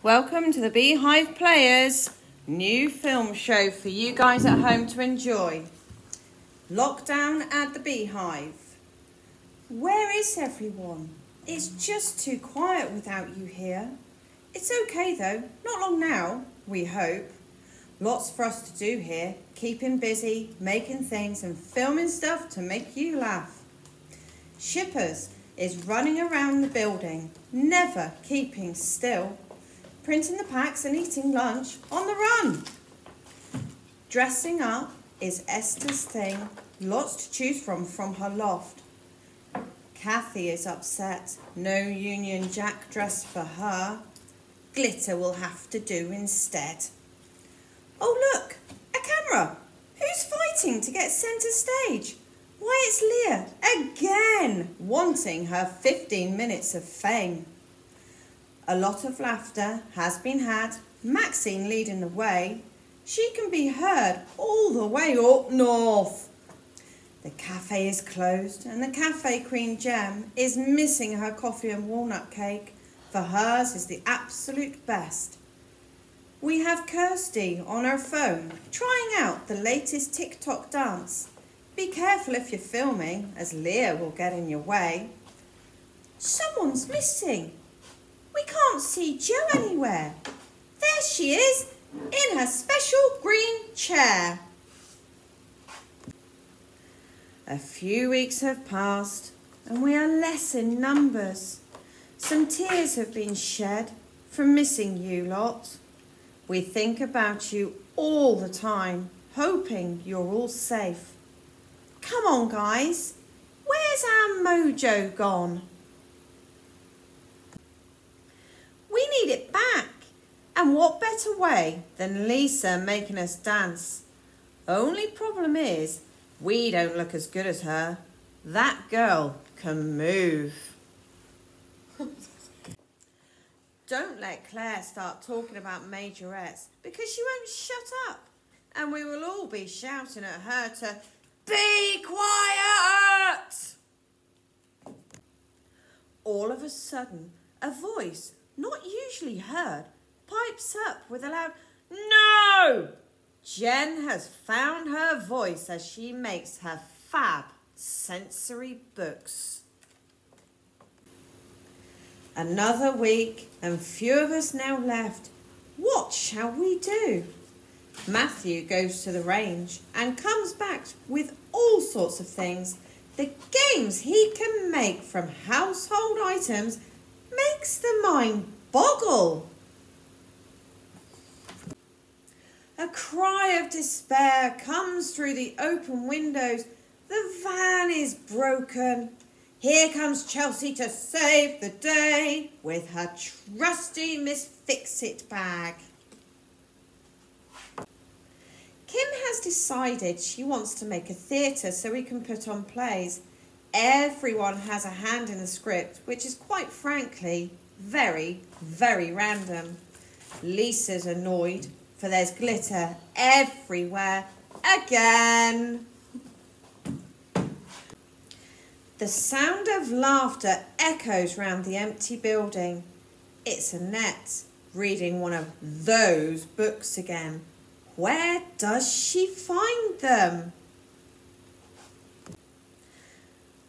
Welcome to the Beehive Players new film show for you guys at home to enjoy. Lockdown at the Beehive. Where is everyone? It's just too quiet without you here. It's okay though, not long now, we hope. Lots for us to do here, keeping busy, making things and filming stuff to make you laugh. Shippers is running around the building, never keeping still, printing the packs and eating lunch on the run. Dressing up is Esther's thing, lots to choose from her loft. Kathy is upset, no Union Jack dress for her. Glitter will have to do instead. Oh look, a camera. Who's fighting to get centre stage? Why, it's Leah, again, wanting her 15 minutes of fame. A lot of laughter has been had, Maxine leading the way. She can be heard all the way up north. The cafe is closed and the cafe queen Gem is missing her coffee and walnut cake, for hers is the absolute best. We have Kirsty on her phone trying out the latest TikTok dance. Be careful if you're filming, as Leah will get in your way. Someone's missing. We can't see Jo anywhere. There she is, in her special green chair. A few weeks have passed and we are less in numbers. Some tears have been shed from missing you lot. We think about you all the time, hoping you're all safe. Come on guys, where's our mojo gone? We need it back, and what better way than Lisa making us dance? Only problem is, we don't look as good as her. That girl can move. Don't let Claire start talking about majorettes, because she won't shut up, and we will all be shouting at her to be quiet! All of a sudden, a voice, not usually heard, pipes up with a loud "No!" Jen has found her voice as she makes her fab sensory books. Another week and few of us now left. What shall we do? Matthew goes to the range and comes back with all sorts of things. The games he can make from household items makes the mind boggle. A cry of despair comes through the open windows. The van is broken. Here comes Chelsea to save the day with her trusty Miss Fix-It bag. Kim has decided she wants to make a theatre so we can put on plays. Everyone has a hand in the script, which is quite frankly very, very random. Lisa's annoyed, for there's glitter everywhere again. The sound of laughter echoes round the empty building. It's Annette reading one of those books again. Where does she find them?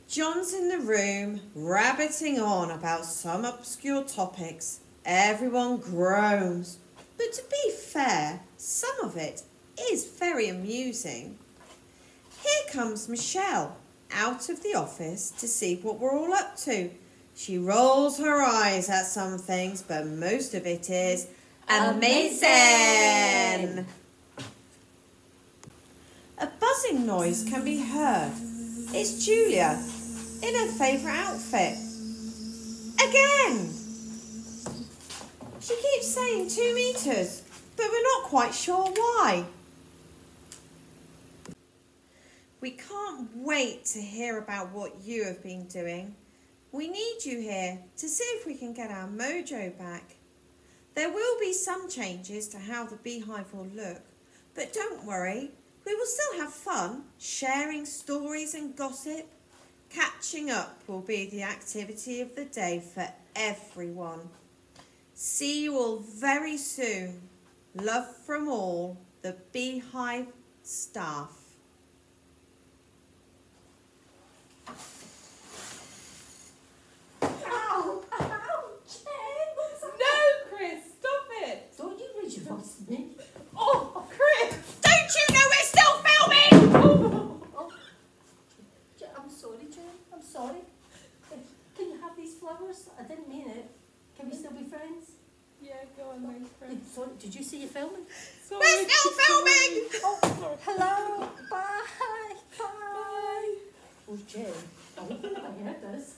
John's in the room, rabbiting on about some obscure topics. Everyone groans. But to be fair, some of it is very amusing. Here comes Michelle, out of the office to see what we're all up to. She rolls her eyes at some things, but most of it is amazing. A buzzing noise can be heard. It's Julia in her favourite outfit. Again! She keeps saying 2 meters, but we're not quite sure why. We can't wait to hear about what you have been doing. We need you here to see if we can get our mojo back. There will be some changes to how the Beehive will look, but don't worry. We will still have fun, sharing stories and gossip. Catching up will be the activity of the day for everyone. See you all very soon. Love from all the Beehive staff. Ow! Ow! Jen! What's that? No, Chris, stop it. Don't you raise your voice to me. Oh, Chris, don't you know we're still filming? Oh. I'm sorry, Jen. I'm sorry. Can you have these flowers? I didn't mean it. Can we still be friends? Yeah, go on then, Chris. Sorry, did you see you filming? Sorry. We're still filming. Oh, hello. Bye. Bye. Oh, Jen. I don't think I heard this.